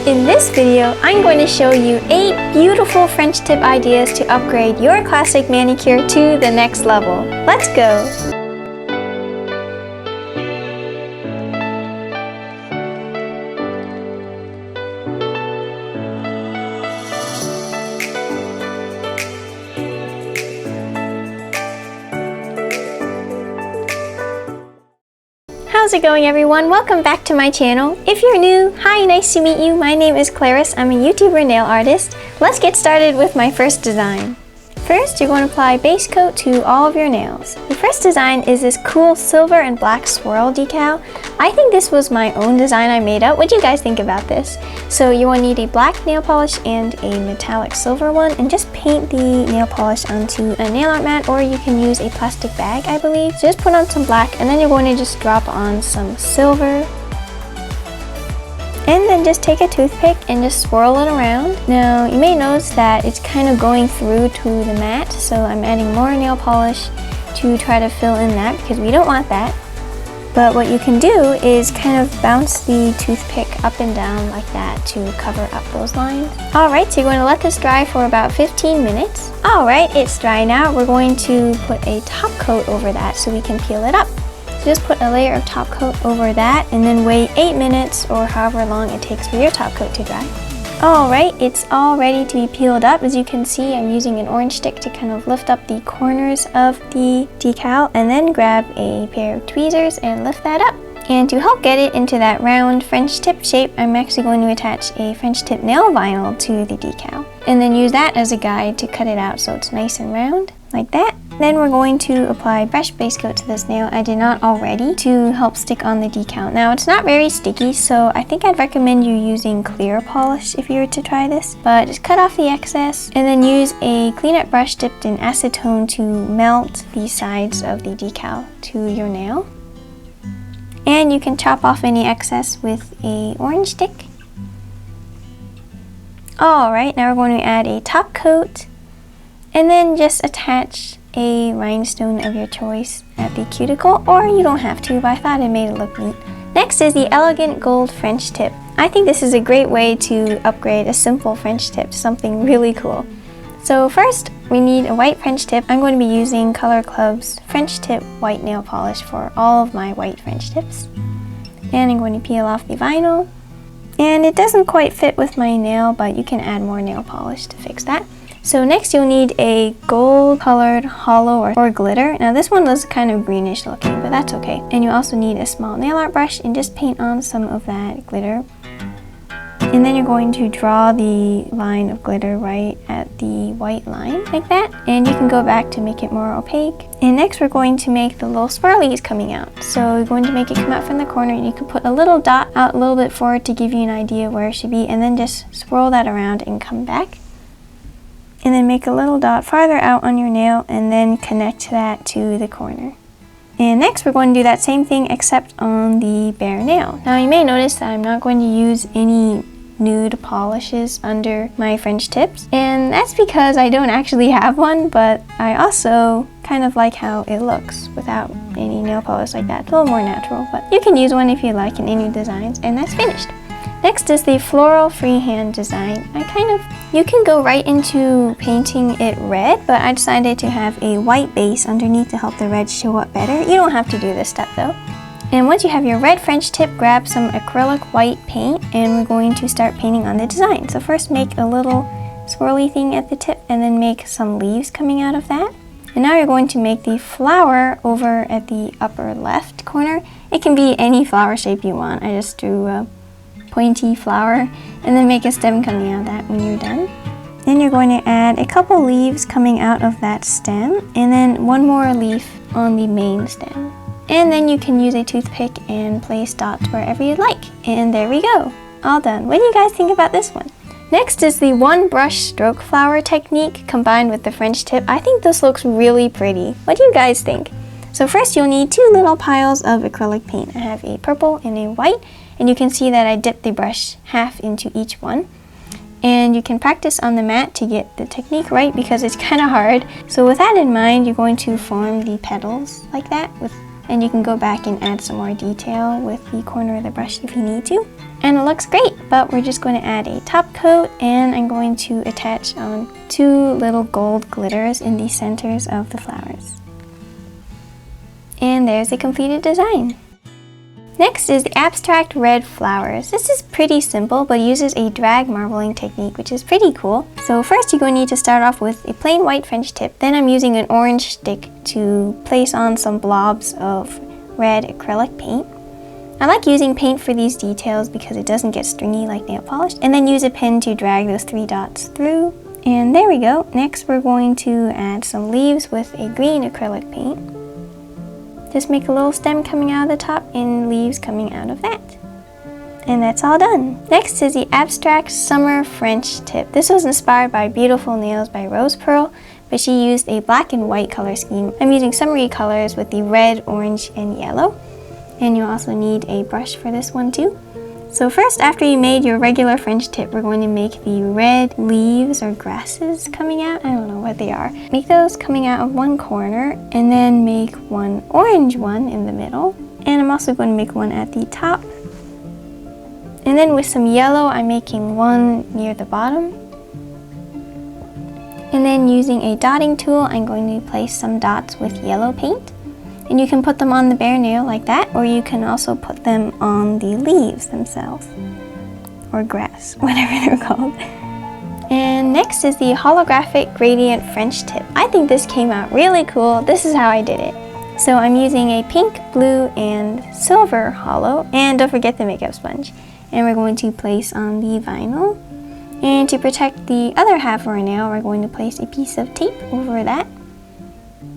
In this video, I'm going to show you 8 beautiful French tip ideas to upgrade your classic manicure to the next level. Let's go! How's it going, everyone? Welcome back to my channel. If you're new, hi, nice to meet you. My name is Clarice. I'm a YouTuber nail artist. Let's get started with my first design. First, you're going to apply base coat to all of your nails. The first design is this cool silver and black swirl decal. I think this was my own design I made up. What do you guys think about this? So you will need a black nail polish and a metallic silver one, and just paint the nail polish onto a nail art mat, or you can use a plastic bag, I believe. So just put on some black, and then you're going to just drop on some silver. And then just take a toothpick and just swirl it around. Now you may notice that it's kind of going through to the mat, so I'm adding more nail polish to try to fill in that because we don't want that. But what you can do is kind of bounce the toothpick up and down like that to cover up those lines. Alright, so you're going to let this dry for about 15 minutes. Alright, it's dry now. We're going to put a top coat over that so we can peel it up. Just put a layer of top coat over that and then wait 8 minutes or however long it takes for your top coat to dry. Alright, it's all ready to be peeled up. As you can see, I'm using an orange stick to kind of lift up the corners of the decal, and then grab a pair of tweezers and lift that up. And to help get it into that round French tip shape, I'm actually going to attach a French tip nail vinyl to the decal, and then use that as a guide to cut it out so it's nice and round, like that. Then we're going to apply brush base coat to this nail. I did not already, to help stick on the decal. Now it's not very sticky, so I think I'd recommend you using clear polish if you were to try this. But just cut off the excess and then use a cleanup brush dipped in acetone to melt the sides of the decal to your nail. And you can chop off any excess with a orange stick. Alright, now we're going to add a top coat and then just attach a rhinestone of your choice at the cuticle, or you don't have to, but I thought it made it look neat. Next is the elegant gold French tip. I think this is a great way to upgrade a simple French tip to something really cool. So first, we need a white French tip. I'm going to be using Color Club's French tip white nail polish for all of my white French tips. And I'm going to peel off the vinyl. And it doesn't quite fit with my nail, but you can add more nail polish to fix that. So next you'll need a gold colored hollow or glitter. Now this one was kind of greenish looking, but that's okay. And you also need a small nail art brush and just paint on some of that glitter. And then you're going to draw the line of glitter right at the white line, like that. And you can go back to make it more opaque. And next we're going to make the little swirlies coming out. So you're going to make it come out from the corner, and you can put a little dot out a little bit forward to give you an idea where it should be, and then just swirl that around and come back. And then make a little dot farther out on your nail and then connect that to the corner. And next we're going to do that same thing except on the bare nail. Now you may notice that I'm not going to use any nude polishes under my French tips, and that's because I don't actually have one, but I also kind of like how it looks without any nail polish like that. It's a little more natural, but you can use one if you like in any designs, and that's finished. Next is the Floral Free-hand design. You can go right into painting it red, but I decided to have a white base underneath to help the red show up better. You don't have to do this step though. And once you have your red French tip, grab some acrylic white paint, and we're going to start painting on the design. So first make a little swirly thing at the tip, and then make some leaves coming out of that. And now you're going to make the flower over at the upper left corner. It can be any flower shape you want. I just drew a pointy flower, and then make a stem coming out of that when you're done. Then you're going to add a couple leaves coming out of that stem, and then one more leaf on the main stem. And then you can use a toothpick and place dots wherever you'd like. And there we go, all done. What do you guys think about this one? Next is the one brush stroke flower technique combined with the French tip. I think this looks really pretty. What do you guys think? So first you'll need 2 little piles of acrylic paint. I have a purple and a white, and you can see that I dipped the brush half into each one. And you can practice on the mat to get the technique right because it's kind of hard. So with that in mind, you're going to form the petals like that, and you can go back and add some more detail with the corner of the brush if you need to. And it looks great, but we're just going to add a top coat, and I'm going to attach on 2 little gold glitters in the centers of the flowers. And there's a completed design. Next is the abstract red flowers. This is pretty simple, but uses a drag marbling technique, which is pretty cool. So first you're going to need to start off with a plain white French tip. Then I'm using an orange stick to place on some blobs of red acrylic paint. I like using paint for these details because it doesn't get stringy like nail polish. And then use a pen to drag those 3 dots through. And there we go. Next we're going to add some leaves with a green acrylic paint. Just make a little stem coming out of the top and leaves coming out of that. And that's all done. Next is the abstract summer French tip. This was inspired by Beautiful Nails by Rose Pearl, but she used a black and white color scheme. I'm using summery colors with the red, orange, and yellow. And you also need a brush for this one too. So first, after you made your regular French tip, we're going to make the red leaves or grasses coming out. I don't know what they are. Make those coming out of one corner, and then make one orange one in the middle. And I'm also going to make one at the top. And then with some yellow, I'm making one near the bottom. And then using a dotting tool, I'm going to place some dots with yellow paint. And you can put them on the bare nail like that, or you can also put them on the leaves themselves, or grass, whatever they're called. And next is the holographic gradient French tip. I think this came out really cool. This is how I did it. So I'm using a pink, blue, and silver holo, and don't forget the makeup sponge. And we're going to place on the vinyl. And to protect the other half of our nail, we're going to place a piece of tape over that.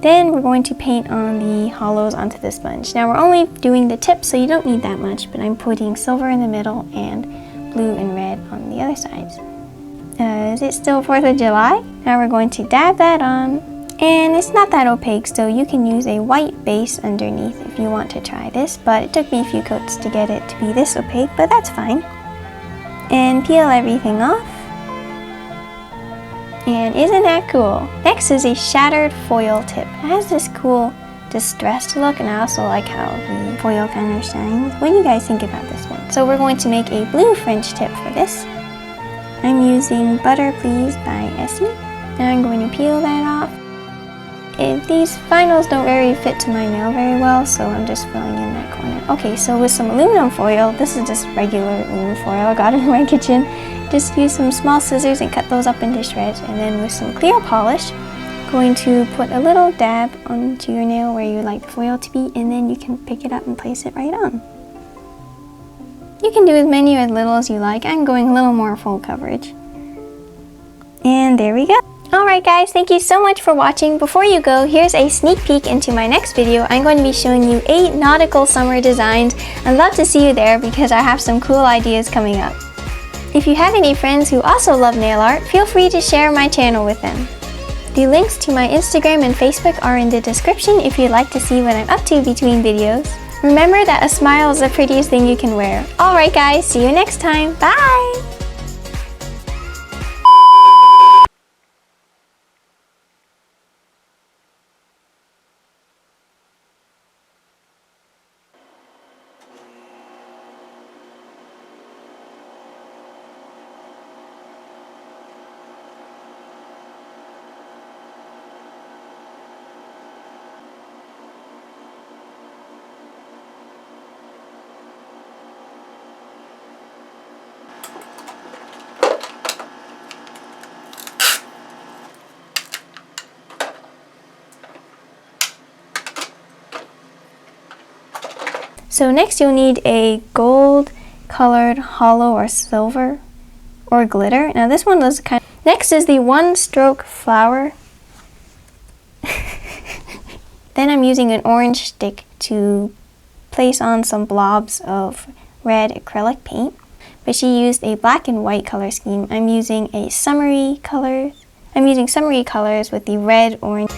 Then we're going to paint on the hollows onto the sponge. Now we're only doing the tip, so you don't need that much, but I'm putting silver in the middle and blue and red on the other sides. Is it still 4th of July? Now we're going to dab that on, and it's not that opaque, so you can use a white base underneath if you want to try this, but it took me a few coats to get it to be this opaque, but that's fine. And peel everything off. And isn't that cool? Next is a shattered foil tip. It has this cool distressed look, and I also like how the foil kind of shines. What do you guys think about this one? So we're going to make a blue French tip for this. I'm using Butter Please by Essie. Now I'm going to peel that off. These finals don't very fit to my nail very well, so I'm just filling in that corner. Okay, so with some aluminum foil, this is just regular aluminum foil I got in my kitchen. Just use some small scissors and cut those up into shreds, and then with some clear polish, going to put a little dab onto your nail where you like the foil to be, and then you can pick it up and place it right on. You can do as many or as little as you like. I'm going a little more full coverage. And there we go. Alright guys, thank you so much for watching. Before you go, here's a sneak peek into my next video. I'm going to be showing you 8 nautical summer designs. I'd love to see you there because I have some cool ideas coming up. If you have any friends who also love nail art, feel free to share my channel with them. The links to my Instagram and Facebook are in the description if you'd like to see what I'm up to between videos. Remember that a smile is the prettiest thing you can wear. Alright guys, see you next time. Bye! So next you'll need a gold colored holo or silver or glitter. Now this one was kind of... Next is the one stroke flower. Then I'm using an orange stick to place on some blobs of red acrylic paint. But she used a black and white color scheme. I'm using summery colors with the red, orange.